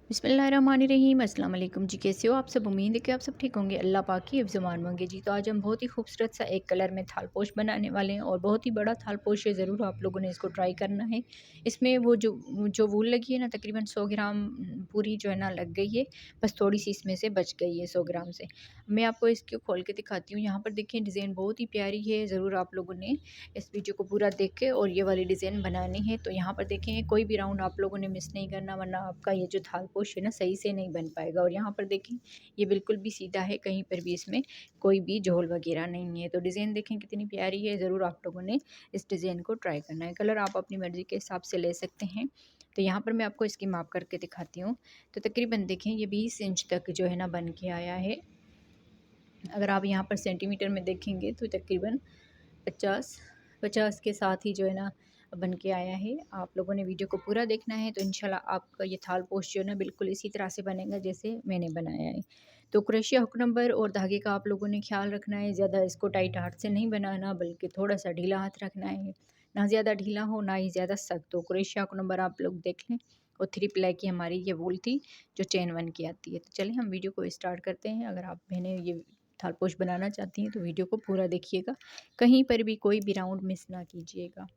बिस्मिल्लाहिर्रहमानिर्रहीम। अस्सलाम वालेकुम जी। कैसे हो आप सब? उम्मीद है कि आप सब ठीक होंगे। अल्लाह पाक की हिफ्ज़-ए-मान मांगे जी। तो आज हम बहुत ही खूबसूरत सा एक कलर में थालपोश बनाने वाले हैं और बहुत ही बड़ा थालपोश है। ज़रूर आप लोगों ने इसको ट्राई करना है। इसमें वो जो वूल लगी है ना, तकरीबन 100 ग्राम पूरी जो है ना लग गई है। बस थोड़ी सी इसमें से बच गई है 100 ग्राम से। मैं आपको इसको खोल के दिखाती हूँ। यहाँ पर देखिए डिज़ाइन बहुत ही प्यारी है। ज़रूर आप लोगों ने इस वीडियो को पूरा देख के और ये वाली डिज़ाइन बनानी है। तो यहाँ पर देखें कोई भी राउंड आप लोगों ने मिस नहीं करना, वरना आपका ये जो थालपोश है ना सही से नहीं बन पाएगा। और यहाँ पर देखें ये बिल्कुल भी सीधा है, कहीं पर भी इसमें कोई भी झोल वगैरह नहीं है। तो डिज़ाइन देखें कितनी प्यारी है। ज़रूर आप लोगों ने इस डिज़ाइन को ट्राई करना है। कलर आप अपनी मर्ज़ी के हिसाब से ले सकते हैं। तो यहाँ पर मैं आपको इसकी माप करके दिखाती हूँ। तो तकरीबन देखें ये 20 इंच तक जो है ना बन के आया है। अगर आप यहाँ पर सेंटीमीटर में देखेंगे तो तकरीबन 50 के साथ ही जो है ना बन के आया है। आप लोगों ने वीडियो को पूरा देखना है तो इंशाल्लाह आपका ये थाल पोस्ट जो है ना बिल्कुल इसी तरह से बनेगा जैसे मैंने बनाया है। तो क्रोशिया हुक नंबर और धागे का आप लोगों ने ख्याल रखना है। ज़्यादा इसको टाइट हाथ से नहीं बनाना, बल्कि थोड़ा सा ढीला हाथ रखना है। ना ज़्यादा ढीला हो ना ही ज़्यादा सख्त। तो क्रोशिया हुक नंबर आप लोग देख लें। और 3 प्लाई की हमारी ये वूल थी जो चेन बन की आती है। तो चलिए हम वीडियो को स्टार्ट करते हैं। अगर आप बहनें ये थालपोश बनाना चाहती हैं तो वीडियो को पूरा देखिएगा, कहीं पर भी कोई भी राउंड मिस ना कीजिएगा।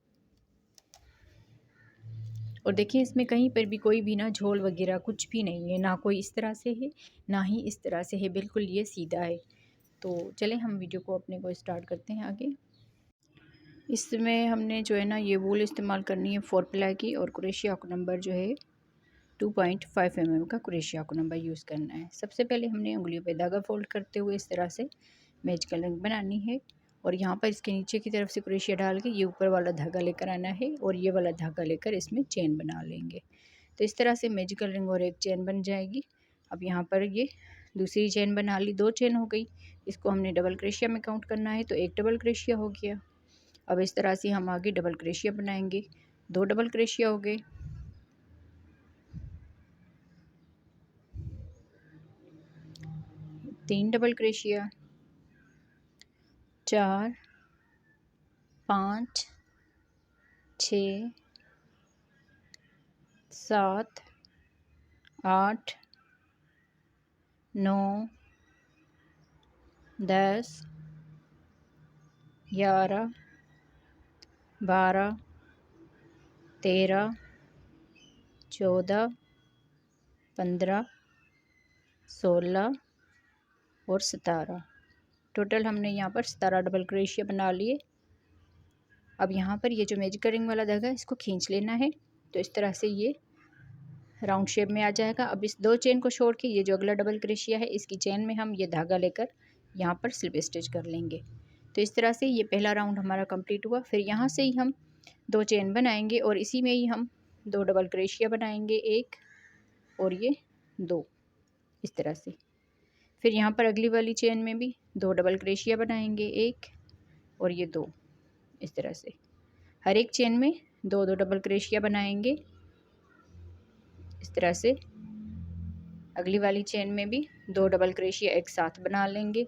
और देखिए इसमें कहीं पर भी कोई भी ना झोल वगैरह कुछ भी नहीं है, ना कोई इस तरह से है ना ही इस तरह से है, बिल्कुल ये सीधा है। तो चलें हम वीडियो को अपने को स्टार्ट करते हैं आगे। इसमें हमने जो है ना ये वूल इस्तेमाल करनी है 4 प्लाई की, और क्रोशिया हुक नंबर जो है 2.5 mm का क्रोशिया हुक नंबर यूज़ करना है। सबसे पहले हमने उंगलियों पे धागा फोल्ड करते हुए इस तरह से मैच कलरिंग बनानी है। और यहाँ पर इसके नीचे की तरफ से क्रोशिया डाल के ये ऊपर वाला धागा लेकर आना है और ये वाला धागा लेकर इसमें चेन बना लेंगे। तो इस तरह से मैजिकल रिंग और एक चेन बन जाएगी। अब यहाँ पर ये दूसरी चेन बना ली, 2 चेन हो गई। इसको हमने डबल क्रोशिया में काउंट करना है, तो एक डबल क्रोशिया हो गया। अब इस तरह से हम आगे डबल क्रोशिया बनाएंगे। 2 डबल क्रोशिया हो गए, 3 डबल क्रोशिया, 4, 5, 6, 7, 8, 9, 10, 11, 12, 13, 14, 15, 16 और 17। टोटल हमने यहाँ पर 17 डबल क्रोशिया बना लिए। अब यहाँ पर ये जो मैजिकल रिंग वाला धागा है इसको खींच लेना है। तो इस तरह से ये राउंड शेप में आ जाएगा। अब इस 2 चेन को छोड़ के ये जो अगला डबल क्रोशिया है इसकी चेन में हम ये धागा लेकर यहाँ पर स्लिप स्टिच कर लेंगे। तो इस तरह से ये पहला राउंड हमारा कंप्लीट हुआ। फिर यहाँ से ही हम 2 चेन बनाएंगे और इसी में ही हम 2 डबल क्रोशिया बनाएंगे, 1 और ये 2, इस तरह से। फिर यहाँ पर अगली वाली चेन में भी 2 डबल क्रोशिया बनाएंगे, 1 और ये 2, इस तरह से। हर एक चेन में 2-2 डबल क्रोशिया बनाएंगे, इस तरह से। अगली वाली चेन में भी 2 डबल क्रोशिया एक साथ बना लेंगे,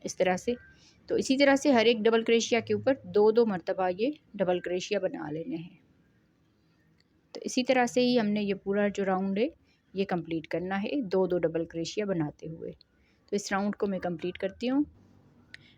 इस तरह से। तो इसी तरह से हर एक डबल क्रोशिया के ऊपर 2-2 मरतबा ये डबल क्रोशिया बना लेने हैं। तो इसी तरह से ही हमने ये पूरा जो राउंड है ये कंप्लीट करना है, 2-2 डबल क्रोशिया बनाते हुए। तो इस राउंड को मैं कंप्लीट करती हूँ।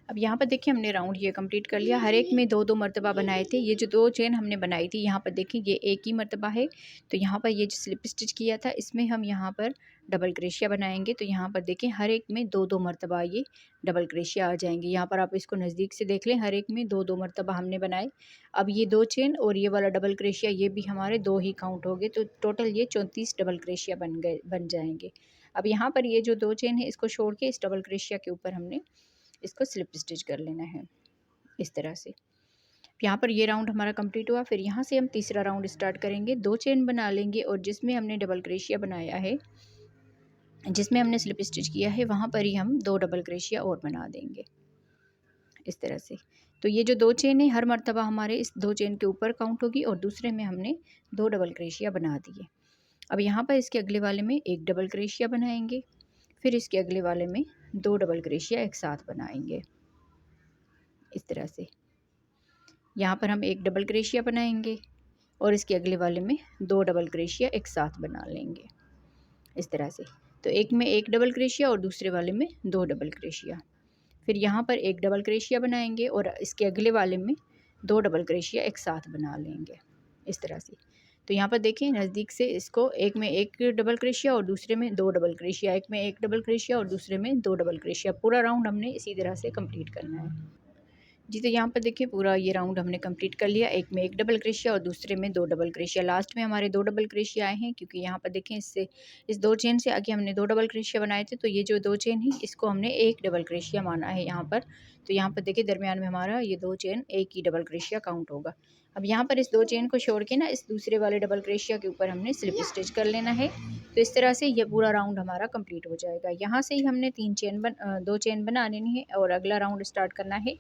अब यहाँ पर देखिए हमने राउंड ये कंप्लीट कर लिया। हर एक में 2-2 मरतबा बनाए थे। ये जो 2 चेन हमने बनाई थी यहाँ पर देखिए ये एक ही मरतबा है। तो यहाँ पर ये जो स्लिप स्टिच किया था इसमें हम यहाँ पर डबल क्रोशिया बनाएंगे। तो यहाँ पर देखें हर एक में 2-2 मरतबा ये डबल क्रोशिया आ जाएंगे। यहाँ पर आप इसको नज़दीक से देख लें, हर एक में 2-2 मरतबा हमने बनाए। अब ये 2 चेन और ये वाला डबल क्रोशिया ये भी हमारे 2 ही काउंट हो गए। तो टोटल ये 34 डबल क्रोशिया बन जाएंगे। अब यहाँ पर ये जो 2 चेन है इसको छोड़ के इस डबल क्रोशिया के ऊपर हमने इसको स्लिप स्टिच कर लेना है, इस तरह से। यहाँ पर ये राउंड हमारा कंप्लीट हुआ। फिर यहाँ से हम तीसरा राउंड स्टार्ट करेंगे। 2 चेन बना लेंगे और जिसमें हमने डबल क्रोशिया बनाया है, जिसमें हमने स्लिप स्टिच किया है, वहाँ पर ही हम 2 डबल क्रोशिया और बना देंगे, इस तरह से। तो ये जो 2 चेन है हर मर्तबा हमारे इस 2 चेन के ऊपर काउंट होगी और दूसरे में हमने 2 डबल क्रोशिया बना दिए। अब यहाँ पर इसके अगले वाले में 1 डबल क्रोशिया बनाएंगे, फिर इसके अगले वाले में 2 डबल क्रोशिया एक साथ बनाएंगे, इस तरह से। यहाँ पर हम 1 डबल क्रोशिया बनाएंगे और इसके अगले वाले में 2 डबल क्रोशिया एक साथ बना लेंगे। इस तरह से। तो एक में एक डबल क्रोशिया और दूसरे वाले में 2 डबल क्रोशिया। फिर यहाँ पर एक डबल क्रोशिया बनाएंगे और इसके अगले वाले में 2 डबल क्रोशिया एक साथ बना लेंगे इस तरह से। तो यहाँ पर देखिए नज़दीक से इसको एक में एक डबल क्रोशिया और दूसरे में 2 डबल क्रोशिया, एक में एक डबल क्रोशिया और दूसरे में 2 डबल क्रोशिया, पूरा राउंड हमने इसी तरह से कंप्लीट करना है जी। तो यहाँ पर देखिए पूरा ये राउंड हमने कंप्लीट कर लिया, एक में एक डबल क्रोशिया और दूसरे में 2 डबल क्रोशिया। लास्ट में हमारे 2 डबल क्रोशिया आए हैं, क्योंकि यहाँ पर देखें इससे इस 2 चेन से आगे हमने 2 डबल क्रोशिया बनाए थे, तो ये जो 2 चेन है इसको हमने एक डबल क्रोशिया माना है यहाँ पर। तो यहाँ पर देखिए दरमियान में हमारा ये 2 चेन एक ही डबल क्रोशिया काउंट होगा। अब यहाँ पर इस 2 चेन को छोड़ के ना इस दूसरे वाले डबल क्रोशिया के ऊपर हमने स्लिप स्टिच कर लेना है। तो इस तरह से ये पूरा राउंड हमारा कंप्लीट हो जाएगा। यहाँ से ही हमने 2 चेन बना लेनी है और अगला राउंड स्टार्ट करना है।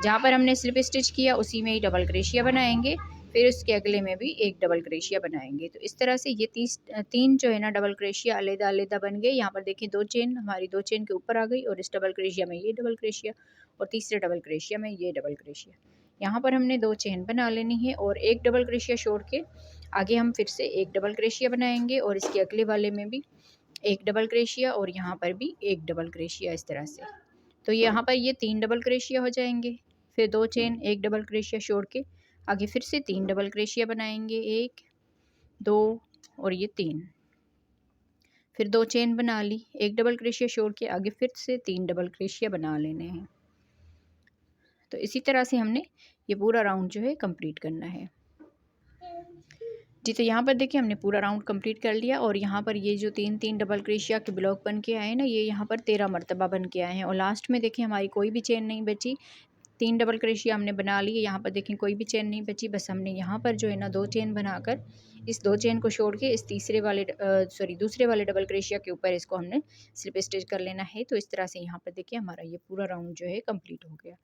जहाँ पर हमने स्लिप स्टिच किया उसी में ही डबल क्रोशिया बनाएंगे, फिर उसके अगले में भी एक डबल क्रोशिया बनाएंगे। तो इस तरह से ये 3 जो है ना डबल क्रोशिया अलग-अलग बन गए। यहाँ पर देखिए 2 चेन हमारी 2 चेन के ऊपर आ गई और इस डबल क्रोशिया में ये डबल क्रोशिया और तीसरे डबल क्रोशिया में ये डबल क्रोशिया। यहाँ पर हमने 2 चेन बना लेनी है और एक डबल क्रोशिया छोड़ के आगे हम फिर से एक डबल क्रोशिया बनाएंगे और इसके अगले वाले में भी एक डबल क्रोशिया और यहाँ पर भी एक डबल क्रोशिया इस तरह से। तो यहाँ पर ये 3 डबल क्रोशिया हो जाएंगे। फिर 2 चेन एक डबल क्रोशिया छोड़ के आगे फिर से 3 डबल क्रोशिया बनाएंगे, 1 2 और ये 3। फिर 2 चेन बना ली, एक डबल क्रोशिया छोड़ के आगे फिर से 3 डबल क्रोशिया बना लेने हैं। तो इसी तरह से हमने ये पूरा राउंड जो है कंप्लीट करना है जी। तो यहाँ पर देखिए हमने पूरा राउंड कंप्लीट कर लिया और यहाँ पर ये जो 3-3 डबल क्रोशिया के ब्लॉक बन के आए ना, ये यहाँ पर 13 मरतबा बन के आए हैं और लास्ट में देखिए हमारी कोई भी चेन नहीं बची। 3 डबल क्रोशिया हमने बना लिए, यहाँ पर देखें कोई भी चेन नहीं बची, बस हमने यहाँ पर जो है ना 2 चेन बनाकर इस 2 चेन को छोड़ के इस दूसरे वाले डबल क्रोशिया के ऊपर इसको हमने स्लिप स्टिच कर लेना है। तो इस तरह से यहाँ पर देखिए हमारा ये पूरा राउंड जो है कंप्लीट हो गया।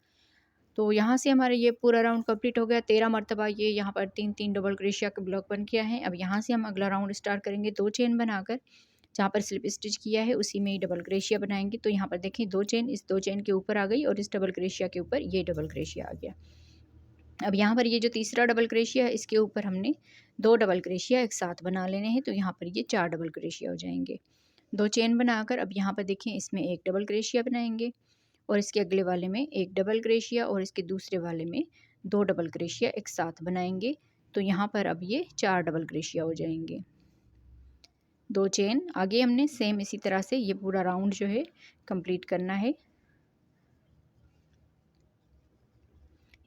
तो यहाँ से हमारा ये पूरा राउंड कंप्लीट हो गया। 13 मरतबा ये यहाँ पर 3-3 डबल क्रोशिया के ब्लॉक बन के आए हैं। अब यहाँ से हम अगला राउंड स्टार्ट करेंगे 2 चेन बनाकर, जहाँ पर स्लिप स्टिच किया है उसी में ही डबल क्रोशिया बनाएंगे। तो यहाँ पर देखें 2 चेन इस 2 चेन के ऊपर आ गई और इस डबल क्रोशिया के ऊपर ये डबल क्रोशिया आ गया। अब यहाँ पर ये जो तीसरा डबल क्रोशिया है इसके ऊपर हमने 2 डबल क्रोशिया एक साथ बना लेने हैं। तो यहाँ पर ये 4 डबल क्रोशिया हो जाएंगे। 2 चेन बनाकर अब यहाँ पर देखें इसमें एक डबल क्रोशिया बनाएंगे और इसके अगले वाले में एक डबल क्रोशिया और इसके दूसरे वाले में 2 डबल क्रोशिया एक साथ बनाएंगे। तो यहाँ पर अब ये 4 डबल क्रोशिया हो जाएंगे। 2 चेन आगे हमने सेम इसी तरह से ये पूरा राउंड जो है कंप्लीट करना है।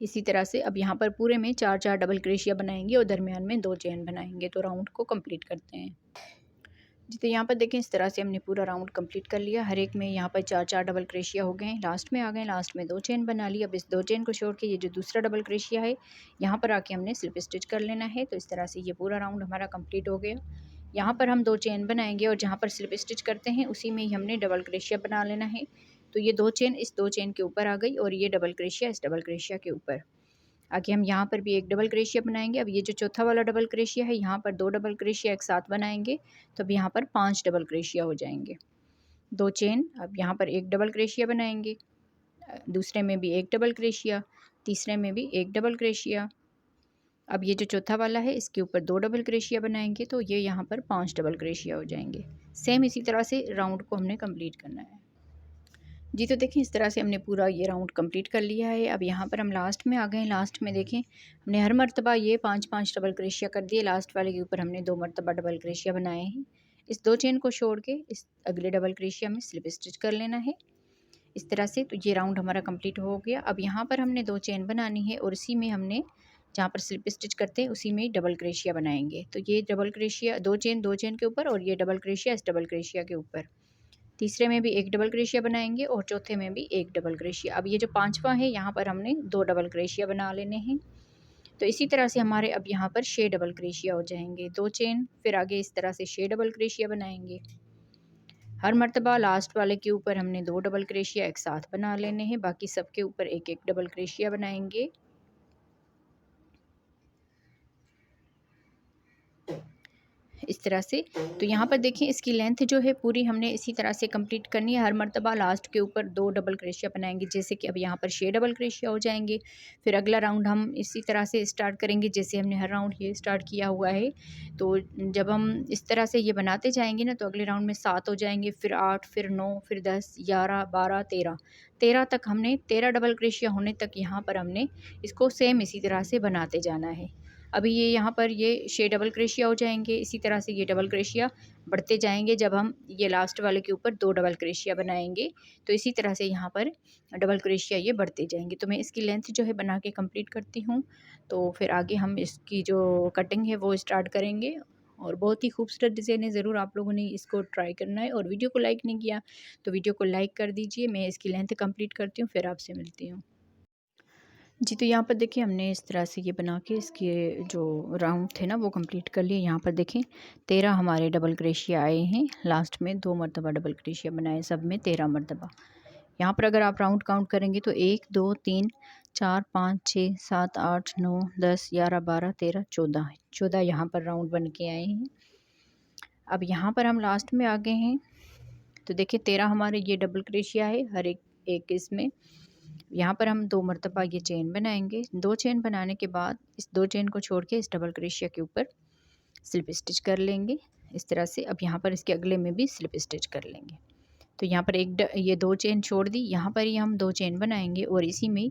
इसी तरह से अब यहाँ पर पूरे में 4-4 डबल क्रोशिया बनाएंगे और दरमियान में 2 चेन बनाएंगे। तो राउंड को कंप्लीट करते हैं जी। तो यहाँ पर देखें इस तरह से हमने पूरा राउंड कंप्लीट कर लिया। हर एक में यहाँ पर 4-4 डबल क्रोशिया हो गए, लास्ट में आ गए, लास्ट में 2 चेन बना ली। अब इस 2 चेन को छोड़ के ये जो दूसरा डबल क्रोशिया है यहाँ पर आके हमने स्लिप स्टिच कर लेना है। तो इस तरह से ये पूरा राउंड हमारा कंप्लीट हो गया। यहाँ पर हम 2 चेन बनाएंगे और जहाँ पर स्लिप स्टिच करते हैं उसी में ही हमने डबल क्रोशिया बना लेना है। तो ये 2 चेन इस 2 चेन के ऊपर आ गई और ये डबल क्रोशिया इस डबल क्रोशिया के ऊपर आगे हम यहाँ पर भी एक डबल क्रोशिया बनाएंगे। अब ये जो चौथा वाला डबल क्रोशिया है यहाँ पर 2 डबल क्रोशिया एक साथ बनाएंगे, तो अब यहाँ पर 5 डबल क्रोशिया हो जाएंगे। 2 चेन, अब यहाँ पर एक डबल क्रोशिया बनाएंगे, दूसरे में भी एक डबल क्रोशिया, तीसरे में भी एक डबल क्रोशिया। अब ये जो चौथा वाला है इसके ऊपर 2 डबल क्रोशिया बनाएंगे, तो ये यहाँ पर 5 डबल क्रोशिया हो जाएंगे। सेम इसी तरह से राउंड को हमने कंप्लीट करना है जी। तो देखें इस तरह से हमने पूरा ये राउंड कंप्लीट कर लिया है। अब यहाँ पर हम लास्ट में आ गए हैं। लास्ट में देखें हमने हर मरतबा ये 5-5 डबल क्रोशिया कर दिए, लास्ट वाले के ऊपर हमने 2 मरतबा डबल क्रोशिया बनाए हैं। इस 2 चेन को छोड़ के इस अगले डबल क्रोशिया में स्लिप स्टिच कर लेना है इस तरह से। तो ये राउंड हमारा कंप्लीट हो गया। अब यहाँ पर हमने 2 चेन बनानी है और इसी में हमने जहाँ पर स्लिप स्टिच करते हैं उसी में डबल क्रोशिया बनाएंगे। तो ये डबल क्रोशिया 2 चेन के ऊपर और ये डबल क्रोशिया इस डबल क्रोशिया के ऊपर, तीसरे में भी एक डबल क्रोशिया बनाएंगे और चौथे में भी एक डबल क्रोशिया। अब ये जो पांचवा है यहाँ पर हमने 2 डबल क्रोशिया बना लेने हैं। तो इसी तरह से हमारे अब यहाँ पर 6 डबल क्रोशिया हो जाएंगे। 2 चेन, फिर आगे इस तरह से 6 डबल क्रोशिया बनाएंगे। हर मरतबा लास्ट वाले के ऊपर हमने 2 डबल क्रोशिया एक साथ बना लेने हैं, बाकी सबके ऊपर एक एक डबल क्रोशिया बनाएंगे। इस तरह से। तो यहाँ पर देखिए इसकी लेंथ जो है पूरी हमने इसी तरह से कंप्लीट करनी है। हर मर्तबा लास्ट के ऊपर 2 डबल क्रोशिया बनाएंगे, जैसे कि अब यहाँ पर 6 डबल क्रोशिया हो जाएंगे। फिर अगला राउंड हम इसी तरह से स्टार्ट करेंगे जैसे हमने हर राउंड ये स्टार्ट किया हुआ है। तो जब हम इस तरह से ये बनाते जाएंगे ना, तो अगले राउंड में 7 हो जाएंगे, फिर 8, फिर 9, फिर 10, 11, 12, 13 तक हमने 13 डबल क्रोशिया होने तक यहाँ पर हमने इसको सेम इसी तरह से बनाते जाना है। अभी ये यहाँ पर ये 6 डबल क्रोशिया हो जाएंगे। इसी तरह से ये डबल क्रोशिया बढ़ते जाएंगे जब हम ये लास्ट वाले के ऊपर 2 डबल क्रोशिया बनाएंगे। तो इसी तरह से यहाँ पर डबल क्रोशिया ये बढ़ते जाएंगे। तो मैं इसकी लेंथ जो है बना के कंप्लीट करती हूँ, तो फिर आगे हम इसकी जो कटिंग है वो स्टार्ट करेंगे। और बहुत ही खूबसूरत डिज़ाइन है, ज़रूर आप लोगों ने इसको ट्राई करना है। और वीडियो को लाइक नहीं किया तो वीडियो को लाइक कर दीजिए। मैं इसकी लेंथ कंप्लीट करती हूँ, फिर आपसे मिलती हूँ। जी, तो यहाँ पर देखिए हमने इस तरह से ये बना के इसके जो राउंड थे ना वो कंप्लीट कर लिए। यहाँ पर देखें 13 हमारे डबल क्रोशिया आए हैं। लास्ट में 2 मरतबा डबल क्रोशिया बनाए, सब में 13 मरतबा। यहाँ पर अगर आप राउंड काउंट करेंगे तो 1, 2, 3, 4, 5, 6, 7, 8, 9, 10, 11, 12, 13, 14 यहाँ पर राउंड बन के आए हैं। अब यहाँ पर हम लास्ट में आ गए हैं। तो देखिए 13 हमारे ये डबल क्रोशिया है हर एक इसमें। यहाँ पर हम 2 मरतबा ये चेन बनाएंगे। 2 चेन बनाने के बाद इस 2 चेन को छोड़ के इस डबल क्रोशिया के ऊपर स्लिप स्टिच कर लेंगे इस तरह से। अब यहाँ पर इसके अगले में भी स्लिप स्टिच कर लेंगे। तो यहाँ पर ये 2 चेन छोड़ दी, यहाँ पर ही हम 2 चेन बनाएंगे और इसी में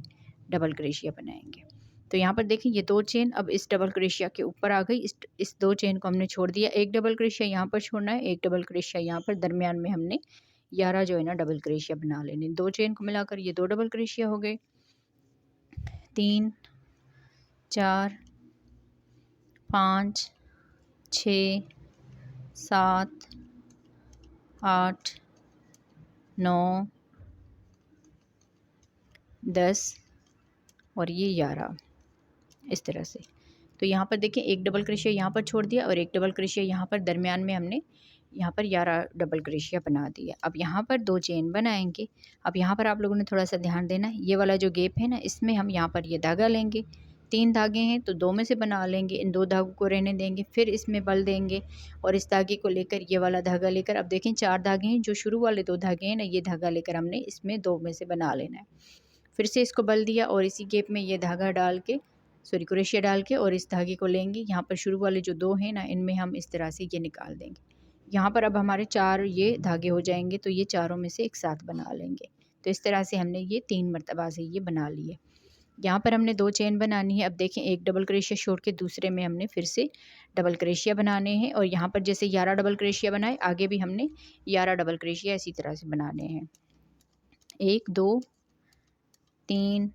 डबल क्रोशिया बनाएंगे। तो यहाँ पर देखिए ये 2 चेन अब इस डबल क्रोशिया के ऊपर आ गई। इस 2 चेन को हमने छोड़ दिया। एक डबल क्रोशिया यहाँ पर छोड़ना है, एक डबल क्रोशिया यहाँ पर, दरमियान में हमने 11 जो है ना डबल क्रोशिया बना लेने। 2 चेन को मिलाकर ये 2 डबल क्रोशिया हो गए। 3, 4, 5, 6, 7, 8, 9, 10 और ये 11 इस तरह से। तो यहाँ पर देखिए एक डबल क्रोशिया यहाँ पर छोड़ दिया और एक डबल क्रोशिया यहाँ पर, दरमियान में हमने यहाँ पर 11 डबल क्रोशिया बना दिया। अब यहाँ पर 2 चेन बनाएंगे। अब यहाँ पर आप लोगों ने थोड़ा सा ध्यान देना है, ये वाला जो गैप है ना, इसमें हम यहाँ पर ये धागा लेंगे। 3 धागे हैं तो 2 में से बना लेंगे, इन 2 धागों को रहने देंगे, फिर इसमें बल देंगे और इस धागे को लेकर ये वाला धागा लेकर, अब देखें 4 धागे हैं, जो शुरू वाले 2 धागे हैं ना, ये धागा लेकर हमने इसमें 2 में से बना लेना है। फिर से इसको बल दिया और इसी गैप में ये धागा डाल के, सॉरी क्रोशिया डाल के, और इस धागे को लेंगे। यहाँ पर शुरू वाले जो 2 हैं ना, इनमें हम इस तरह से ये निकाल देंगे। यहाँ पर अब हमारे 4 ये धागे हो जाएंगे, तो ये चारों में से एक साथ बना लेंगे। तो इस तरह से हमने ये 3 मरतबा से ये बना लिए। यहाँ पर हमने 2 चेन बनानी है। अब देखें एक डबल क्रोशिया छोड़ के दूसरे में हमने फिर से डबल क्रोशिया बनाने हैं। और यहाँ पर जैसे 11 डबल क्रोशिया बनाए, आगे भी हमने 11 डबल क्रोशिया इसी तरह से बनाने हैं। 1, 2, 3,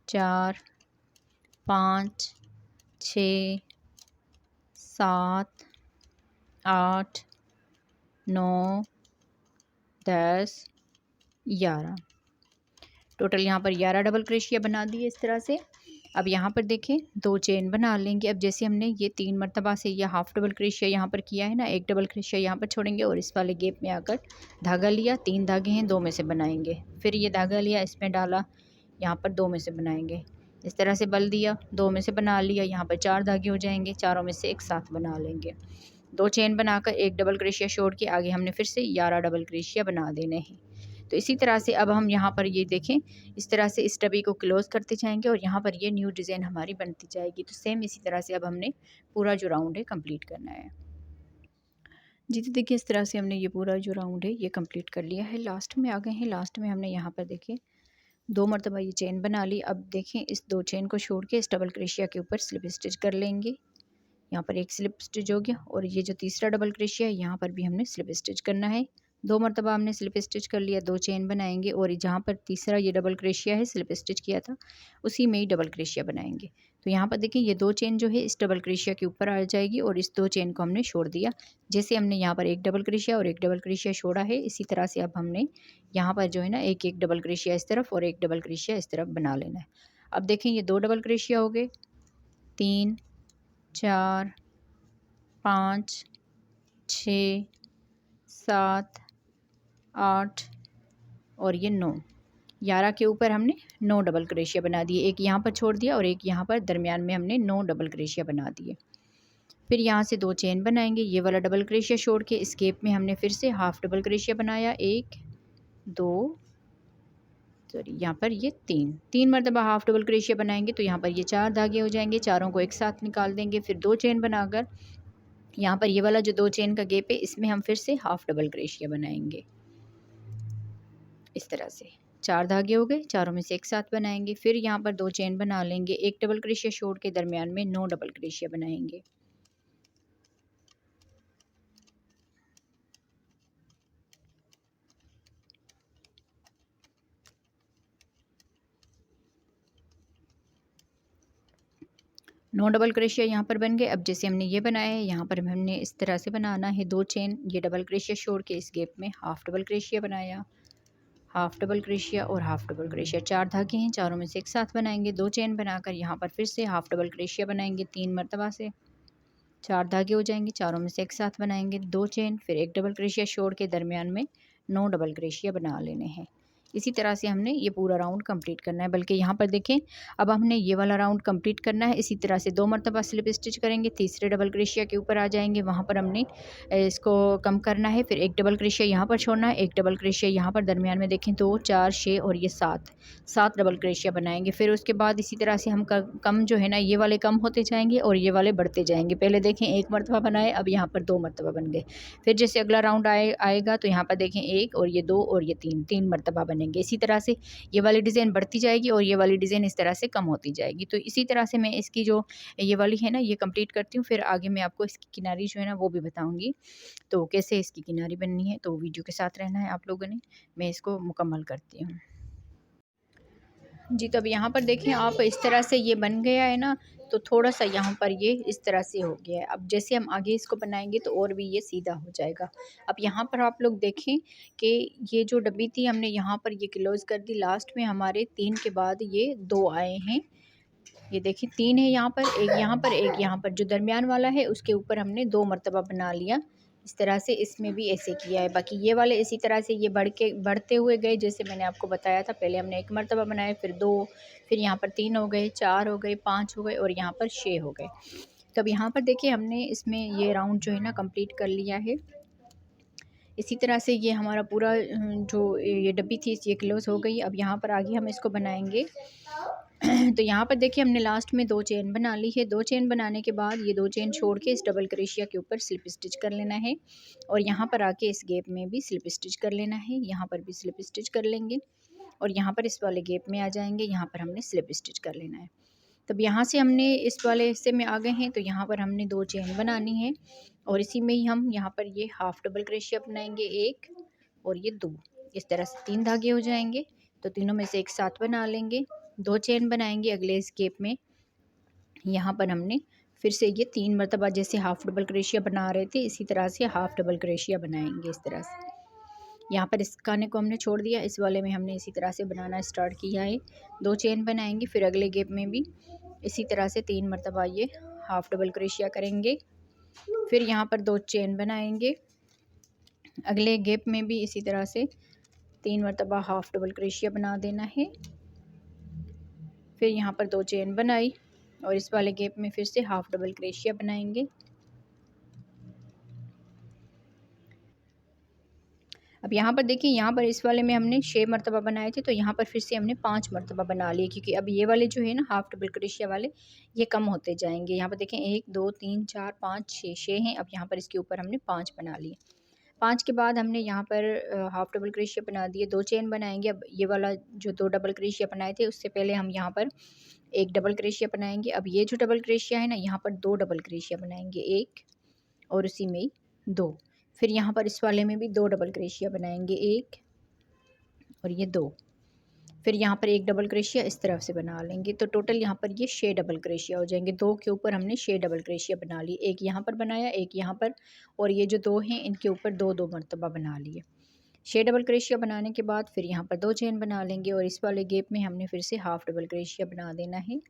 4, 5, 6, 7, 8, 9, 10, 11 टोटल यहाँ पर 11 डबल क्रोशिया बना दिए इस तरह से। अब यहाँ पर देखें 2 चेन बना लेंगे। अब जैसे हमने ये 3 मरतबा से ये हाफ डबल क्रोशिया यहाँ पर किया है ना, एक डबल क्रोशिया यहाँ पर छोड़ेंगे और इस वाले गैप में आकर धागा लिया। 3 धागे हैं, 2 में से बनाएंगे। फिर ये धागा लिया, इसमें डाला, यहाँ पर 2 में से बनाएंगे। इस तरह से बल दिया, 2 में से बना लिया। यहाँ पर 4 धागे हो जाएंगे, चारों में से एक साथ बना लेंगे। 2 चेन बनाकर एक डबल क्रोशिया छोड़ के आगे हमने फिर से 11 डबल क्रोशिया बना देने हैं। तो इसी तरह से अब हम यहाँ पर ये देखें, इस तरह से इस डबी को क्लोज़ करते जाएंगे और यहाँ पर ये न्यू डिज़ाइन हमारी बनती जाएगी। तो सेम इसी तरह से अब हमने पूरा जो राउंड है कंप्लीट करना है। जी, तो देखिए इस तरह से हमने ये पूरा जो राउंड है ये कंप्लीट कर लिया है। लास्ट में आ गए हैं। लास्ट में हमने यहाँ पर देखिए 2 मरतबा ये चेन बना ली। अब देखें इस 2 चेन को छोड़ के इस डबल क्रोशिया के ऊपर स्लिप स्टिच कर लेंगे। यहाँ पर एक स्लिप स्टिच हो गया और ये जो तीसरा डबल क्रोशिया है यहाँ पर भी हमने स्लिप स्टिच करना है। 2 मरतबा हमने स्लिप स्टिच कर लिया, 2 चेन बनाएंगे और जहाँ पर तीसरा ये डबल क्रोशिया है स्लिप स्टिच किया था, उसी में ही डबल क्रोशिया बनाएंगे। तो यहाँ पर देखिए ये 2 चेन जो है इस डबल क्रोशिया के ऊपर आ जाएगी और इस 2 चेन को हमने छोड़ दिया। जैसे हमने यहाँ पर एक डबल क्रोशिया और एक डबल क्रोशिया छोड़ा है, इसी तरह से अब हमने यहाँ पर जो है ना एक डबल क्रोशिया इस तरफ और एक डबल क्रोशिया इस तरफ बना लेना है। अब देखें ये 2 डबल क्रोशिया हो गए, 3, 4, 5, 6, 7, 8 और ये 9, 11 के ऊपर हमने 9 डबल क्रोशिया बना दिए। एक यहाँ पर छोड़ दिया और एक यहाँ पर दरमियान में हमने 9 डबल क्रोशिया बना दिए। फिर यहाँ से 2 चेन बनाएंगे, ये वाला डबल क्रोशिया छोड़ के इस गैप में हमने फिर से हाफ डबल क्रोशिया बनाया, 1 2 सॉरी यहाँ पर ये 3 मरतबा हाफ डबल क्रोशिया बनाएंगे तो यहाँ पर ये 4 धागे हो जाएंगे। चारों को एक साथ निकाल देंगे। फिर 2 चेन बनाकर यहाँ पर ये वाला जो 2 चेन का गैप है इसमें हम फिर से हाफ डबल क्रोशिया बनाएंगे। इस तरह से 4 धागे हो गए, चारों में से एक साथ बनाएंगे। फिर यहाँ पर 2 चेन बना लेंगे, एक डबल क्रोशिया छोड़ के दरमियान में 9 डबल क्रोशिया बनाएंगे। नौ डबल क्रोशिया यहाँ पर बन गए। अब जैसे हमने ये बनाया है यहाँ पर हमने इस तरह से बनाना है, 2 चेन, ये डबल क्रोशिया छोड़ के इस गैप में हाफ डबल क्रोशिया बनाया, हाफ डबल क्रोशिया और हाफ डबल क्रोशिया, 4 धागे हैं, चारों में से एक साथ बनाएंगे। 2 चेन बनाकर यहाँ पर फिर से हाफ डबल क्रोशिया बनाएंगे 3 मरतबा से, 4 धागे हो जाएंगे, चारों में से एक साथ बनाएंगे। 2 चेन, फिर एक डबल क्रोशिया छोड़ के दरमियान में 9 डबल क्रोशिया बना लेने हैं। इसी तरह से हमने ये पूरा राउंड कंप्लीट करना है। बल्कि यहाँ पर देखें, अब हमने ये वाला राउंड कंप्लीट करना है। इसी तरह से 2 मरतबा स्लिप स्टिच करेंगे, तीसरे डबल क्रोशिया के ऊपर आ जाएंगे, वहाँ पर हमने इसको कम करना है। फिर एक डबल क्रोशिया यहाँ पर छोड़ना है, एक डबल क्रोशिया यहाँ पर दरमियान में देखें 2 4 6 और ये 7 डबल क्रोशिया बनाएंगे। फिर उसके बाद इसी तरह से हम कम जो है ना ये वाले कम होते जाएंगे और ये वाले बढ़ते जाएंगे। पहले देखें 1 मरतबा बनाए, अब यहाँ पर 2 मरतबा बन गए। फिर जैसे अगला राउंड आएगा तो यहाँ पर देखें 1 और ये 2 और ये 3 मरतबा बनेंगे। इसी तरह से ये वाली डिज़ाइन बढ़ती जाएगी और ये वाली डिज़ाइन इस तरह से कम होती जाएगी। तो इसी तरह से मैं इसकी जो ये वाली है ना ये कंप्लीट करती हूँ, फिर आगे मैं आपको इसकी किनारी जो है ना वो भी बताऊँगी, तो कैसे इसकी किनारी बननी है। तो वीडियो के साथ रहना है आप लोगों ने, मैं इसको मुकम्मल करती हूँ जी। तो अब यहाँ पर देखें आप, इस तरह से ये बन गया है ना, तो थोड़ा सा यहाँ पर ये इस तरह से हो गया है। अब जैसे हम आगे इसको बनाएंगे तो और भी ये सीधा हो जाएगा। अब यहाँ पर आप लोग देखें कि ये जो डब्बी थी हमने यहाँ पर ये क्लोज़ कर दी, लास्ट में हमारे 3 के बाद ये 2 आए हैं। ये देखिए 3 है यहाँ पर, एक यहाँ पर, एक यहाँ पर, जो दरमियान वाला है उसके ऊपर हमने 2 मरतबा बना लिया। इस तरह से इसमें भी ऐसे किया है। बाकी ये वाले इसी तरह से ये बढ़ते हुए गए, जैसे मैंने आपको बताया था। पहले हमने 1 मरतबा बनाए, फिर 2, फिर यहाँ पर 3 हो गए, 4 हो गए, 5 हो गए और यहाँ पर 6 हो गए। तब यहाँ पर देखिए हमने इसमें ये राउंड जो है ना कंप्लीट कर लिया है। इसी तरह से ये हमारा पूरा जो ये डब्बी थी ये क्लोज़ हो गई। अब यहाँ पर आगे हम इसको बनाएंगे। तो यहाँ पर देखिए हमने लास्ट में 2 चेन बना ली है। 2 चेन बनाने के बाद ये 2 चेन छोड़ के इस डबल क्रोशिया के ऊपर स्लिप स्टिच कर लेना है और यहाँ पर आके इस गैप में भी स्लिप स्टिच कर लेना है। यहाँ पर भी स्लिप स्टिच कर लेंगे और यहाँ पर इस वाले गैप में आ जाएंगे, यहाँ पर हमने स्लिप स्टिच कर लेना है। तब यहाँ से हमने इस वाले हिस्से में आ गए हैं, तो यहाँ पर हमने 2 चेन बनानी है और इसी में ही हम यहाँ पर ये हाफ डबल क्रोशिया बनाएंगे, 1 और ये 2। इस तरह से 3 धागे हो जाएंगे, तो तीनों में से एक साथ बना लेंगे। 2 चेन बनाएंगे अगले इस गैप में, यहाँ पर हमने फिर से ये 3 मरतबा जैसे हाफ डबल क्रोशिया बना रहे थे इसी तरह से हाफ डबल क्रोशिया बनाएंगे। इस तरह से यहाँ पर इस खाने को हमने छोड़ दिया, इस वाले में हमने इसी तरह से बनाना स्टार्ट किया है। 2 चेन बनाएंगे, फिर अगले गैप में भी इसी तरह से 3 मरतबा ये हाफ डबल क्रोशिया करेंगे। फिर यहाँ पर 2 चेन बनाएंगे, अगले गैप में भी इसी तरह से 3 मरतबा हाफ डबल क्रोशिया बना देना है। फिर यहाँ पर 2 चेन बनाई और इस वाले गैप में फिर से हाफ डबल क्रोशिया बनाएंगे। अब यहाँ पर देखिए, यहाँ पर इस वाले में हमने 6 मरतबा बनाए थे, तो यहाँ पर फिर से हमने 5 मरतबा बना लिए, क्योंकि अब ये वाले जो है ना हाफ डबल क्रोशिया वाले ये कम होते जाएंगे। यहाँ पर देखें 1 2 3 4 5 6 हैं। अब यहाँ पर इसके ऊपर हमने 5 बना लिए। 5 के बाद हमने यहाँ पर हाफ डबल क्रोशिया बना दिए, 2 चेन बनाएंगे। अब ये वाला जो 2 डबल क्रोशिया बनाए थे उससे पहले हम यहाँ पर एक डबल क्रोशिया बनाएंगे। अब ये जो डबल क्रोशिया है ना यहाँ पर 2 डबल क्रोशिया बनाएंगे, 1 और उसी में 2। फिर यहाँ पर इस वाले में भी 2 डबल क्रोशिया बनाएंगे, 1 और ये 2। फिर यहाँ पर एक डबल क्रोशिया इस तरफ से बना लेंगे, तो टोटल यहाँ पर ये 6 डबल क्रोशिया हो जाएंगे। 2 के ऊपर हमने 6 डबल क्रोशिया बना लिए, एक यहाँ पर बनाया, एक यहाँ पर, और ये जो 2 हैं इनके ऊपर 2 मरतबा बना लिए। 6 डबल क्रोशिया बनाने के बाद फिर यहाँ पर 2 चेन बना लेंगे और इस वाले गैप में हमने फिर से हाफ डबल क्रोशिया बना देना है,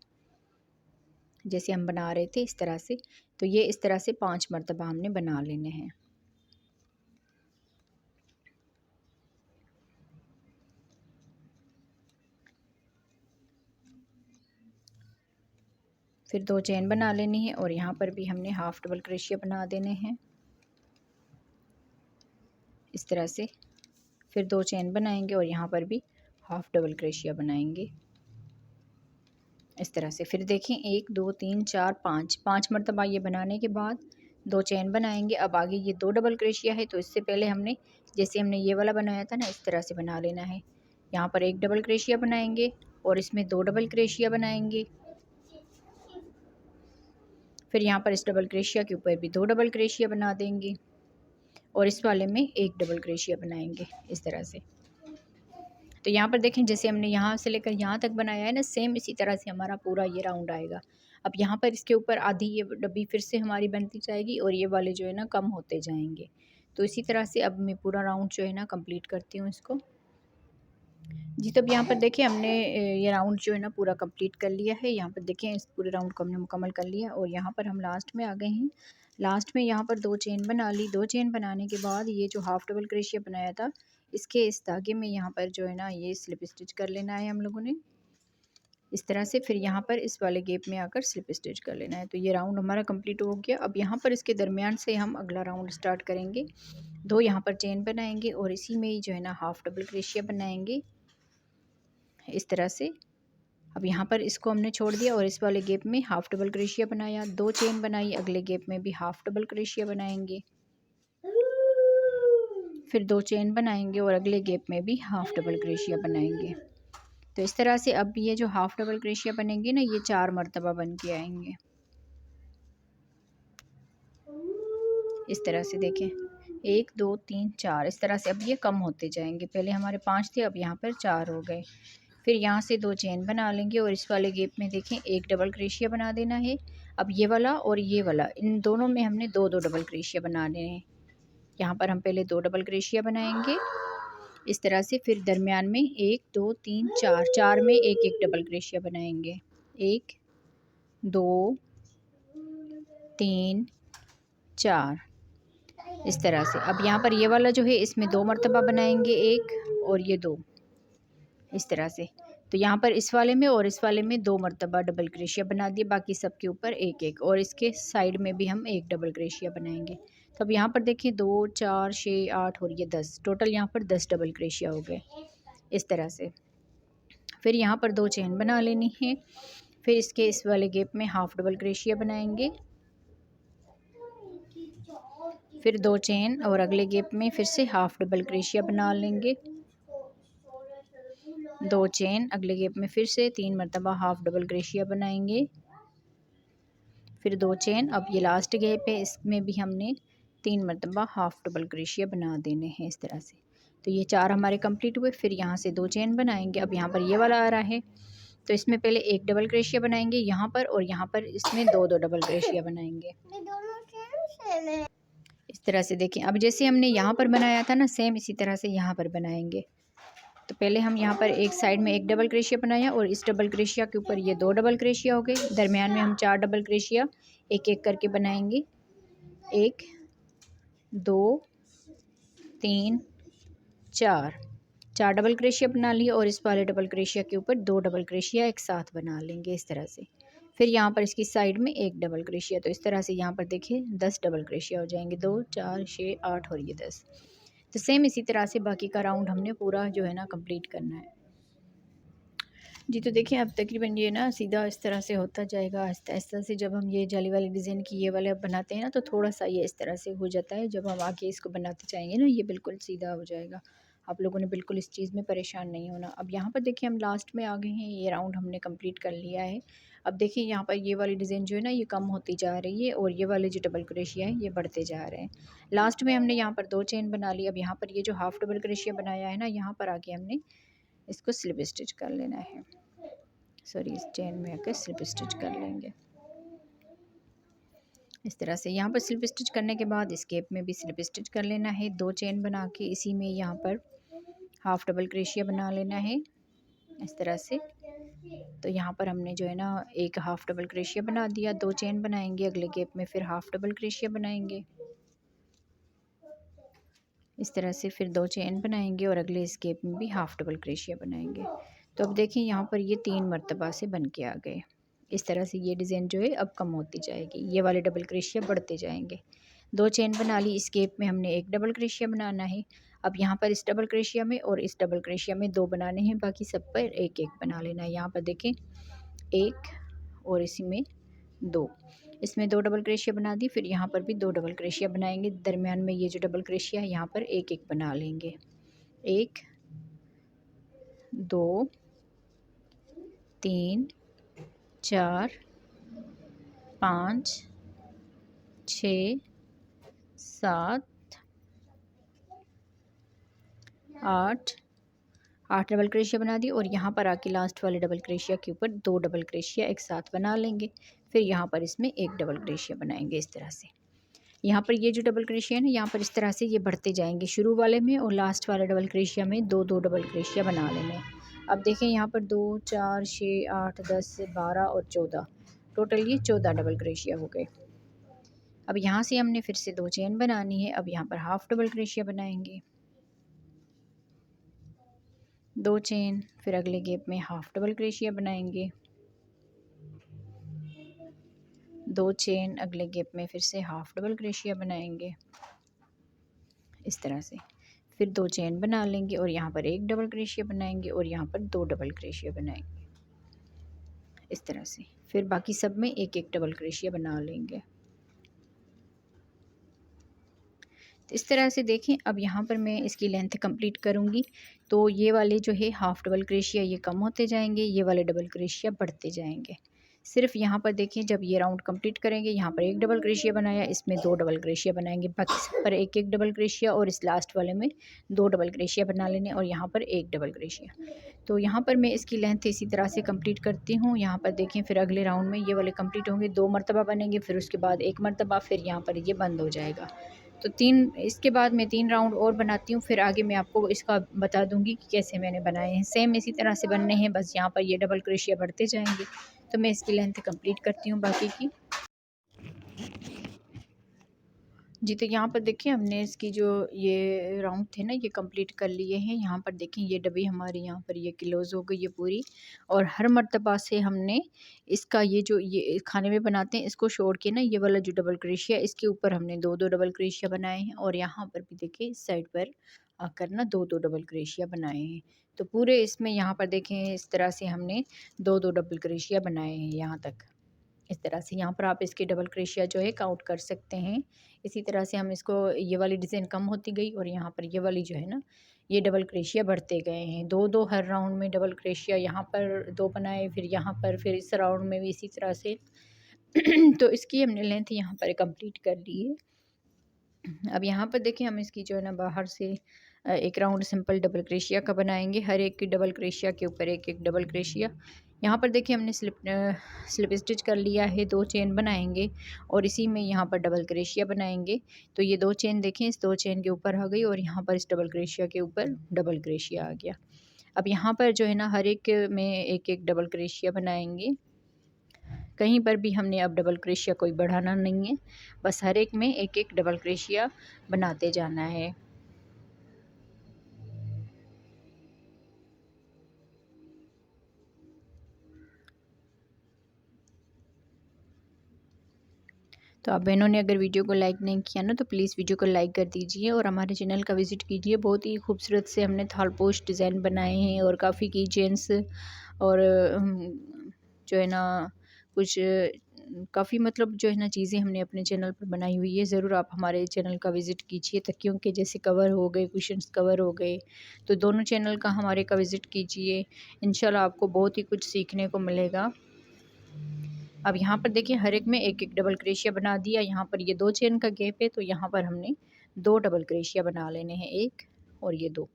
जैसे हम बना रहे थे इस तरह से। तो ये इस तरह से 5 मरतबा हमने बना लेने हैं। फिर 2 चेन बना लेनी है और यहाँ पर भी हमने हाफ डबल क्रोशिया बना देने हैं इस तरह से। फिर 2 चेन बनाएंगे और यहाँ पर भी हाफ डबल क्रोशिया बनाएंगे इस तरह से। फिर देखें 1 2 3 4 5 मरतबा ये बनाने के बाद 2 चेन बनाएंगे। अब आगे ये 2 डबल क्रोशिया है, तो इससे पहले हमने जैसे हमने ये वाला बनाया था ना, इस तरह से बना लेना है। यहाँ पर 1 डबल क्रोशिया बनाएंगे और इसमें 2 डबल क्रोशिया बनाएंगे। फिर यहाँ पर इस डबल क्रोशिया के ऊपर भी 2 डबल क्रोशिया बना देंगे और इस वाले में 1 डबल क्रोशिया बनाएंगे इस तरह से। तो यहाँ पर देखें जैसे हमने यहाँ से लेकर यहाँ तक बनाया है ना, सेम इसी तरह से हमारा पूरा ये राउंड आएगा। अब यहाँ पर इसके ऊपर आधी ये डब्बी फिर से हमारी बनती जाएगी और ये वाले जो है ना कम होते जाएंगे। तो इसी तरह से अब मैं पूरा राउंड जो है ना कंप्लीट करती हूँ इसको जी। तो अब यहाँ पर देखिए हमने ये राउंड जो है ना पूरा कंप्लीट कर लिया है। यहाँ पर देखें इस पूरे राउंड को हमने मुकम्मल कर लिया और यहाँ पर हम लास्ट में आ गए हैं। लास्ट में यहाँ पर 2 चेन बना ली। 2 चेन बनाने के बाद ये जो हाफ डबल क्रोशिया बनाया था, इसके इस धागे में यहाँ पर जो है ना ये स्लिप स्टिच कर लेना है हम लोगों ने इस तरह से। फिर यहाँ पर इस वाले गैप में आकर स्लिप स्टिच कर लेना है। तो ये राउंड हमारा कंप्लीट हो गया। अब यहाँ पर इसके दरमियान से हम अगला राउंड स्टार्ट करेंगे। 2 यहाँ पर चेन बनाएंगे और इसी में ही जो है ना हाफ डबल क्रोशिया बनाएंगे इस तरह से। अब यहाँ पर इसको हमने छोड़ दिया और इस वाले गैप में हाफ डबल क्रोशिया बनाया, 2 चेन बनाई, अगले गैप में भी हाफ डबल क्रोशिया बनाएंगे। फिर 2 चेन बनाएंगे और अगले गैप में भी हाफ डबल क्रोशिया बनाएंगे। तो इस तरह से अब ये जो हाफ डबल क्रोशिया बनेंगे ना, ये 4 मरतबा बन के आएंगे इस तरह से। देखें 1 2 3 4 इस तरह से अब ये कम होते जाएंगे। पहले हमारे 5 थे, अब यहाँ पर 4 हो गए। फिर यहाँ से 2 चेन बना लेंगे और इस वाले गैप में देखें 1 डबल क्रोशिया बना देना है। अब ये वाला और ये वाला, इन दोनों में हमने 2 डबल क्रोशिया बनाने हैं। यहाँ पर हम पहले 2 डबल क्रोशिया बनाएंगे इस तरह से। फिर दरमियान में 1 2 3 4, 4 में 1 1 डबल क्रोशिया बनाएंगे। 1 2 3 4 इस तरह से। अब यहाँ पर ये वाला जो है इसमें 2 मरतबा बनाएंगे, 1 और ये 2 इस तरह से। तो यहाँ पर इस वाले में और इस वाले में 2 मरतबा डबल क्रोशिया बना दिए, बाकी सब के ऊपर 1 1 और इसके साइड में भी हम 1 डबल क्रोशिया बनाएंगे। तो अब यहाँ पर देखिए 2 4 6 8 और ये 10, टोटल यहाँ पर 10 डबल क्रोशिया हो गए इस तरह से। फिर यहाँ पर 2 चेन बना लेनी है। फिर इसके इस वाले गैप में हाफ डबल क्रोशिया बनाएंगे। फिर 2 चेन और अगले गैप में फिर से हाफ डबल क्रोशिया बना लेंगे। 2 चेन, अगले गैप में फिर से 3 मरतबा हाफ डबल क्रोशिया बनाएंगे। फिर 2 चेन, अब ये लास्ट गैप है, इसमें भी हमने 3 मरतबा हाफ डबल क्रोशिया बना देने हैं इस तरह से। तो ये 4 हमारे कंप्लीट हुए। फिर यहाँ से 2 चेन बनाएंगे। अब यहाँ पर ये वाला आ रहा है, तो इसमें पहले 1 डबल क्रोशिया बनाएंगे यहाँ पर और यहाँ पर इसमें 2 डबल क्रोशिया बनाएंगे इस तरह से। देखें अब जैसे हमने यहाँ पर बनाया था ना, सेम इसी तरह से यहाँ पर बनाएंगे। तो पहले हम यहाँ पर एक साइड में 1 डबल क्रोशिया बनाया और इस डबल क्रोशिया के ऊपर ये 2 डबल क्रोशिया हो गए। दरमियान में हम 4 डबल क्रोशिया एक एक करके बनाएंगे। 1 2 3 4 डबल क्रोशिया बना लिए और इस वाले डबल क्रोशिया के ऊपर 2 डबल क्रोशिया एक साथ बना लेंगे इस तरह से। फिर यहाँ पर इसकी साइड में 1 डबल क्रोशिया। तो इस तरह से यहाँ पर देखिए 10 डबल क्रोशिया हो जाएंगे, 2 4 6 8 और ये 10। तो सेम इसी तरह से बाकी का राउंड हमने पूरा जो है ना कंप्लीट करना है जी। तो देखिए अब तकरीबन ये ना सीधा इस तरह से होता जाएगा आहिस्ता आहिस्ता से। जब हम ये जाली वाली डिज़ाइन की ये वाले बनाते हैं ना, तो थोड़ा सा ये इस तरह से हो जाता है। जब हम आगे इसको बनाते जाएंगे ना, ये बिल्कुल सीधा हो जाएगा। आप लोगों ने बिल्कुल इस चीज़ में परेशान नहीं होना। अब यहाँ पर देखिए हम लास्ट में आ गए हैं, ये राउंड हमने कंप्लीट कर लिया है। अब देखिए यहाँ पर ये वाली डिज़ाइन जो है ना ये कम होती जा रही है और ये वाले जो डबल क्रोशिया है ये बढ़ते जा रहे हैं। लास्ट में हमने यहाँ पर 2 चेन बना ली। अब यहाँ पर ये जो हाफ डबल क्रोशिया बनाया है ना, यहाँ पर आके हमने इसको स्लिप स्टिच कर लेना है। सॉरी, इस चेन में आकर स्लिप स्टिच कर लेंगे इस तरह से। यहाँ पर स्लिप स्टिच करने के बाद इस गैप में भी स्लिप स्टिच कर लेना है। 2 चेन बना के इसी में यहाँ पर हाफ डबल क्रोशिया बना लेना है इस तरह से। तो यहाँ पर हमने जो है ना एक हाफ डबल क्रोशिया बना दिया, 2 चेन बनाएंगे, अगले गैप में फिर हाफ डबल क्रोशिया बनाएंगे इस तरह से। फिर 2 चेन बनाएंगे और अगले इस गैप में भी हाफ डबल क्रोशिया बनाएंगे। तो अब देखिए यहाँ पर ये 3 मरतबा से बन के आ गए इस तरह से ये डिज़ाइन जो है अब कम होती जाएगी, ये वाले डबल क्रोशिया बढ़ते जाएंगे। 2 चेन बना ली, इस गैप में हमने एक डबल क्रोशिया बनाना है। अब यहाँ पर इस डबल क्रोशिया में और इस डबल क्रोशिया में 2 बनाने हैं, बाकी सब पर एक एक बना लेना है। यहाँ पर देखें 1 और इसी में 2, इसमें 2 डबल क्रोशिया बना दी, फिर यहाँ पर भी 2 डबल क्रोशिया बनाएंगे। दरमियान में ये जो डबल क्रोशिया है यहाँ पर एक एक बना लेंगे। 1 2 3 4 5 6 7 8 डबल क्रोशिया बना दी और यहाँ पर आके लास्ट वाले डबल क्रोशिया के ऊपर 2 डबल क्रोशिया एक साथ बना लेंगे। फिर यहाँ पर इसमें एक डबल क्रोशिया बनाएंगे इस तरह से। यहाँ पर ये जो डबल क्रोशिया है ना, यहाँ पर इस तरह से ये बढ़ते जाएंगे, शुरू वाले में और लास्ट वाले डबल क्रोशिया में 2 डबल क्रोशिया बना लेने। अब देखें यहाँ पर 2 4 6 8 10 12 और 14, टोटल ये 14 डबल क्रोशिया हो गए। अब यहाँ से हमने फिर से 2 चेन बनानी है। अब यहाँ पर हाफ डबल क्रोशिया बनाएंगे, 2 चेन, फिर अगले गैप में हाफ डबल क्रोशिया बनाएंगे, 2 चेन, अगले गैप में फिर से हाफ डबल क्रोशिया बनाएंगे इस तरह से। फिर 2 चेन बना लेंगे और यहाँ पर एक डबल क्रोशिया बनाएंगे और यहाँ पर 2 डबल क्रोशिया बनाएंगे इस तरह से। फिर बाकी सब में एक एक डबल क्रोशिया बना लेंगे। तो इस तरह से देखें। अब यहाँ पर मैं इसकी लेंथ कंप्लीट करूँगी तो ये वाले जो है हाफ डबल क्रोशिया ये कम होते जाएंगे, ये वाले डबल क्रोशिया बढ़ते जाएंगे। सिर्फ यहाँ पर देखें, जब ये राउंड कंप्लीट करेंगे यहाँ पर एक डबल क्रोशिया बनाया, इसमें 2 डबल क्रोशिया बनाएंगे, बाकी सब पर एक एक डबल क्रोशिया और इस लास्ट वाले में 2 डबल क्रोशिया बना लेने और यहाँ पर एक डबल क्रोशिया। तो यहाँ पर मैं इसकी लेंथ इसी तरह से कंप्लीट करती हूँ। यहाँ पर देखें, फिर अगले राउंड में ये वाले कंप्लीट होंगे, 2 मरतबा बनेंगे, फिर उसके बाद 1 मरतबा, फिर यहाँ पर ये बंद हो जाएगा। तो 3, इसके बाद मैं 3 राउंड और बनाती हूँ, फिर आगे मैं आपको इसका बता दूँगी कि कैसे मैंने बनाए हैं। सेम इसी तरह से बनने हैं, बस यहाँ पर ये डबल क्रोशिया बढ़ते जाएंगे। तो मैं इसकी लेंथ कंप्लीट करती हूँ बाकी की जी। तो यहाँ पर देखिए हमने इसकी जो ये राउंड थे ना ये कंप्लीट कर लिए हैं। यहाँ पर देखें ये डबी हमारी यहाँ पर ये क्लोज़ हो गई है पूरी, और हर मर्तबा से हमने इसका ये जो ये खाने में बनाते हैं इसको छोड़ के ना ये वाला जो डबल क्रोशिया इसके ऊपर हमने 2 डबल क्रोशिया बनाए हैं, और यहाँ पर भी देखिए इस साइड पर आकर ना 2 डबल क्रोशिया बनाए हैं। तो पूरे इसमें यहाँ पर देखें इस तरह से हमने 2 डबल क्रोशिया बनाए हैं यहाँ तक। इस तरह से यहाँ पर आप इसके डबल क्रोशिया जो है काउंट कर सकते हैं। इसी तरह से हम इसको ये वाली डिज़ाइन कम होती गई और यहाँ पर ये वाली जो है ना ये डबल क्रोशिया बढ़ते गए हैं। 2 हर राउंड में डबल क्रोशिया, यहाँ पर 2 बनाए, फिर यहाँ पर, फिर इस राउंड में भी इसी तरह से तो इसकी हमने लेंथ यहाँ पर कंप्लीट कर ली है। अब यहाँ पर देखिए हम इसकी जो है ना बाहर से एक राउंड सिंपल डबल क्रोशिया का बनाएंगे, हर एक की डबल क्रोशिया के ऊपर एक एक डबल क्रोशिया। यहाँ पर देखिए हमने स्लिप स्टिच कर लिया है, 2 चेन बनाएंगे और इसी में यहाँ पर डबल क्रोशिया बनाएंगे। तो ये 2 चेन देखें इस 2 चेन के ऊपर आ गई और यहाँ पर इस डबल क्रोशिया के ऊपर डबल क्रोशिया आ गया। अब यहाँ पर जो है ना हर एक में एक एक डबल क्रोशिया बनाएंगे, कहीं पर भी हमने अब डबल क्रोशिया कोई बढ़ाना नहीं है, बस हर एक में एक एक डबल क्रोशिया बनाते जाना है। तो आप बहनों ने अगर वीडियो को लाइक नहीं किया ना तो प्लीज़ वीडियो को लाइक कर दीजिए और हमारे चैनल का विज़िट कीजिए। बहुत ही खूबसूरत से हमने थालपोश डिज़ाइन बनाए हैं और काफ़ी की चेन्स और जो है ना कुछ काफ़ी मतलब जो है ना चीज़ें हमने अपने चैनल पर बनाई हुई है। ज़रूर आप हमारे चैनल का विज़िट कीजिए। तकियों के जैसे कवर हो गए, कुशन्स कवर हो गए, तो दोनों चैनल का हमारे का विज़िट कीजिए। इंशाल्लाह आपको बहुत ही कुछ सीखने को मिलेगा। अब यहाँ पर देखिए हर एक में एक एक डबल क्रोशिया बना दिया। यहाँ पर ये 2 चेन का गैप है तो यहाँ पर हमने 2 डबल क्रोशिया बना लेने हैं, 1 और ये 2।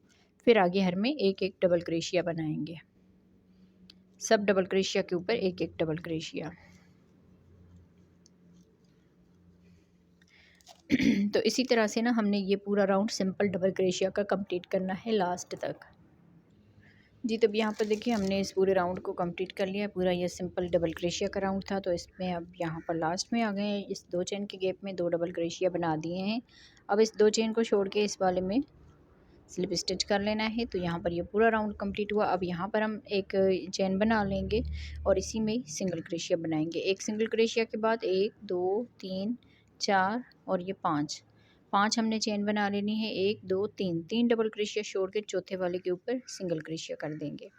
फिर आगे हर में एक एक डबल क्रोशिया बनाएंगे, सब डबल क्रोशिया के ऊपर एक एक डबल क्रोशिया। तो इसी तरह से ना हमने ये पूरा राउंड सिंपल डबल क्रोशिया का कंप्लीट करना है लास्ट तक जी। तब यहाँ पर देखिए हमने इस पूरे राउंड को कंप्लीट कर लिया। पूरा ये सिंपल डबल क्रोशिया का राउंड था, तो इसमें अब यहाँ पर लास्ट में आ गए हैं। इस 2 चेन के गैप में 2 डबल क्रोशिया बना दिए हैं। अब इस 2 चेन को छोड़ के इस वाले में स्लिप स्टिच कर लेना है। तो यहाँ पर ये पूरा राउंड कंप्लीट हुआ। अब यहाँ पर हम एक चेन बना लेंगे और इसी में सिंगल क्रोशिया बनाएंगे। एक सिंगल क्रोशिया के बाद 1 2 3 4 और ये 5 हमने चेन बना लेनी है। 1 2 3 3 डबल क्रोशिया छोड़ के चौथे वाले के ऊपर सिंगल क्रोशिया कर देंगे।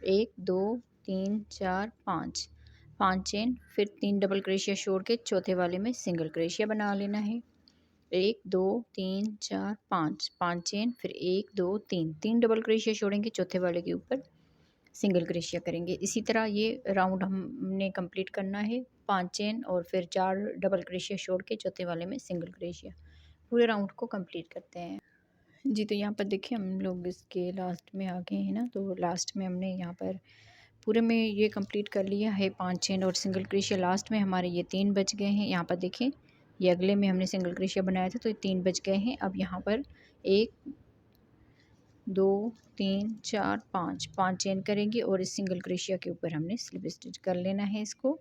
1 2 3 4 5 चेन, फिर 3 डबल क्रोशिया छोड़ के चौथे वाले में सिंगल क्रोशिया बना लेना है। 1 2 3 4 5 चेन, फिर 1 2 3 डबल क्रोशिया छोड़ेंगे चौथे वाले के ऊपर सिंगल क्रोशिया करेंगे। इसी तरह ये राउंड हमने कंप्लीट करना है। 5 चेन और फिर 4 डबल क्रोशिया छोड़ के चौथे वाले में सिंगल क्रोशिया, पूरे राउंड को कंप्लीट करते हैं। जी, तो यहाँ पर देखिए हम लोग इसके लास्ट में आ गए हैं ना। तो लास्ट में हमने यहाँ पर पूरे में ये कंप्लीट कर लिया है। 5 चेन और सिंगल क्रोशिया, लास्ट में हमारे ये 3 बच गए हैं। यहाँ पर देखें, ये अगले में हमने सिंगल क्रोशिया बनाया था तो ये 3 बच गए हैं। अब यहाँ पर 1 2 3 4 5 चेन करेंगे और इस सिंगल क्रोशिया के ऊपर हमने स्लिप स्टिच कर लेना है इसको।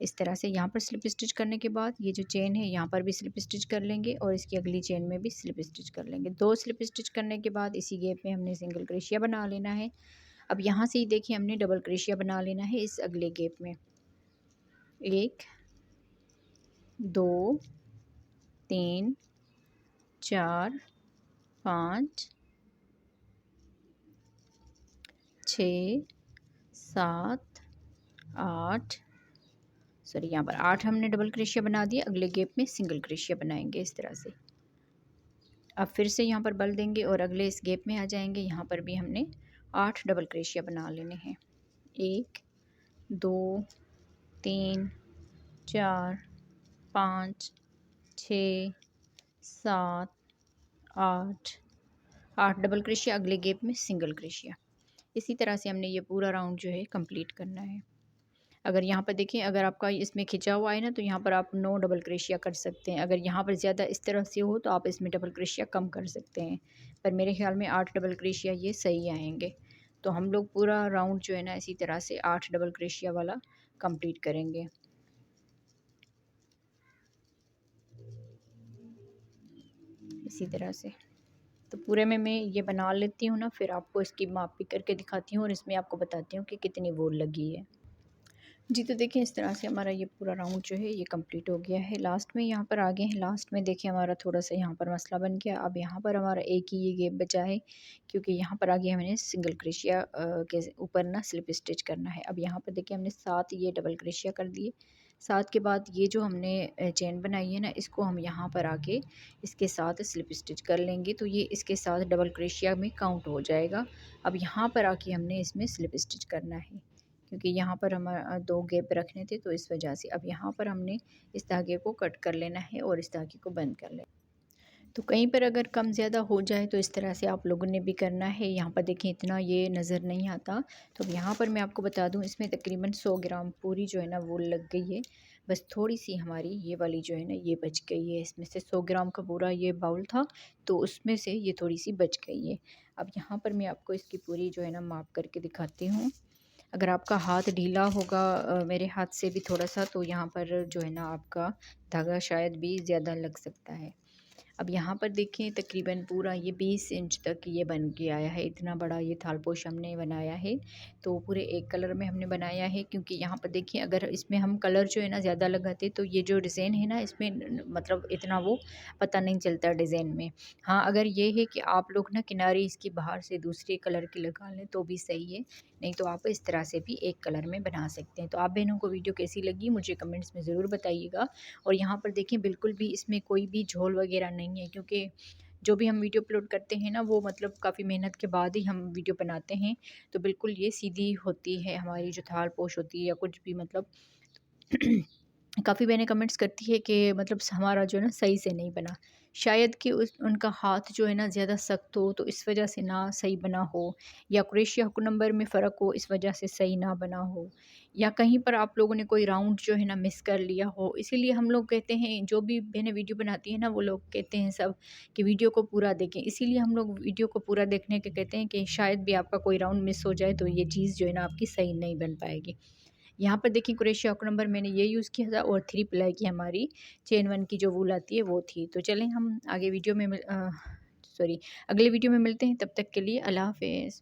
इस तरह से यहाँ पर स्लिप स्टिच करने के बाद ये जो चेन है यहाँ पर भी स्लिप स्टिच कर लेंगे और इसकी अगली चेन में भी स्लिप स्टिच कर लेंगे। 2 स्लिप स्टिच करने के बाद इसी गैप में हमने सिंगल क्रोशिया बना लेना है। अब यहाँ से ही देखिए हमने डबल क्रोशिया बना लेना है इस अगले गैप में। 1 2 3 4 5 6 7 8, सॉरी यहाँ पर 8 हमने डबल क्रोशिया बना दिया। अगले गैप में सिंगल क्रोशिया बनाएंगे इस तरह से। अब फिर से यहाँ पर बल देंगे और अगले इस गैप में आ जाएंगे। यहाँ पर भी हमने 8 डबल क्रोशिया बना लेने हैं। 1 2 3 4 5 6 7 8 डबल क्रोशिया, अगले गैप में सिंगल क्रोशिया। इसी तरह से हमने ये पूरा राउंड जो है कंप्लीट करना है। अगर यहाँ पर देखें, अगर आपका इसमें खिंचा हुआ है ना तो यहाँ पर आप 9 डबल क्रोशिया कर सकते हैं। अगर यहाँ पर ज़्यादा इस तरह से हो तो आप इसमें डबल क्रोशिया कम कर सकते हैं, पर मेरे ख्याल में 8 डबल क्रोशिया ये सही आएंगे। तो हम लोग पूरा राउंड जो है ना इसी तरह से 8 डबल क्रोशिया वाला कंप्लीट करेंगे। इसी तरह से तो पूरे में मैं ये बना लेती हूँ ना, फिर आपको इसकी माप भी करके दिखाती हूँ और इसमें आपको बताती हूँ कि कितनी वूल लगी है। जी, तो देखिए इस तरह से हमारा ये पूरा राउंड जो है ये कंप्लीट हो गया है। लास्ट में यहाँ पर आ गए हैं। लास्ट में देखिए हमारा थोड़ा सा यहाँ पर मसला बन गया। अब यहाँ पर हमारा एक ही ये गैप बचा है, क्योंकि यहाँ पर आगे हमने सिंगल क्रोशिया के ऊपर ना स्लिप स्टिच करना है। अब यहाँ पर देखिए हमने 7 ये डबल क्रोशिया कर दिए। 7 के बाद ये जो हमने चेन बनाई है ना, इसको हम यहाँ पर आके इसके साथ स्लिप स्टिच कर लेंगे तो ये इसके साथ डबल क्रोशिया में काउंट हो जाएगा। अब यहाँ पर आके हमने इसमें स्लिप स्टिच करना है, क्योंकि यहाँ पर हमारा 2 गैप रखने थे तो इस वजह से। अब यहाँ पर हमने इस धागे को कट कर लेना है और इस धागे को बंद कर लेना। तो कहीं पर अगर कम ज़्यादा हो जाए तो इस तरह से आप लोगों ने भी करना है। यहाँ पर देखें इतना ये नज़र नहीं आता। तो यहाँ पर मैं आपको बता दूँ, इसमें तकरीबन 100 ग्राम पूरी जो है ना वो लग गई है। बस थोड़ी सी हमारी ये वाली जो है ना ये बच गई है। इसमें से 100 ग्राम का पूरा ये बाउल था तो उसमें से ये थोड़ी सी बच गई है। अब यहाँ पर मैं आपको इसकी पूरी जो है ना माप करके दिखाती हूँ। अगर आपका हाथ ढीला होगा मेरे हाथ से भी थोड़ा सा, तो यहाँ पर जो है ना आपका धागा शायद भी ज़्यादा लग सकता है। अब यहाँ पर देखें तकरीबन पूरा ये 20 इंच तक ये बन के आया है। इतना बड़ा ये थालपोश हमने बनाया है। तो पूरे एक कलर में हमने बनाया है, क्योंकि यहाँ पर देखिए अगर इसमें हम कलर जो है ना ज़्यादा लगाते तो ये जो डिज़ाइन है ना इसमें मतलब इतना वो पता नहीं चलता डिज़ाइन में। हाँ, अगर ये है कि आप लोग ना किनारे इसकी बाहर से दूसरे कलर की लगा लें तो भी सही है, नहीं तो आप इस तरह से भी एक कलर में बना सकते हैं। तो आप बहनों को वीडियो कैसी लगी मुझे कमेंट्स में ज़रूर बताइएगा। और यहाँ पर देखें बिल्कुल भी इसमें कोई भी झोल वगैरह नहीं है, क्योंकि जो भी हम वीडियो अपलोड करते हैं ना वो मतलब काफ़ी मेहनत के बाद ही हम वीडियो बनाते हैं। तो बिल्कुल ये सीधी होती है हमारी जो थाल पोश होती है या कुछ भी मतलब काफ़ी बहनें कमेंट्स करती है कि मतलब हमारा जो है ना सही से नहीं बना। शायद कि उनका हाथ जो है ना ज़्यादा सख्त हो तो इस वजह से ना सही बना हो, या क्रोशिया हुक नंबर में फ़र्क हो इस वजह से सही ना बना हो, या कहीं पर आप लोगों ने कोई राउंड जो है ना मिस कर लिया हो। इसीलिए हम लोग कहते हैं, जो भी बहनें वीडियो बनाती हैं ना वो लोग कहते हैं सब कि वीडियो को पूरा देखें। इसीलिए हम लोग वीडियो को पूरा देखने के कहते हैं कि शायद भी आपका कोई राउंड मिस हो जाए तो ये चीज़ जो है ना आपकी सही नहीं बन पाएगी। यहाँ पर देखिए क्रोशिया हुक नंबर मैंने ये यूज़ किया था और 3 प्लाई की हमारी चेन 1 की जो वूल आती है वो थी। तो चलें हम आगे वीडियो में सॉरी, अगले वीडियो में मिलते हैं, तब तक के लिए अल्लाह हाफ़िज़।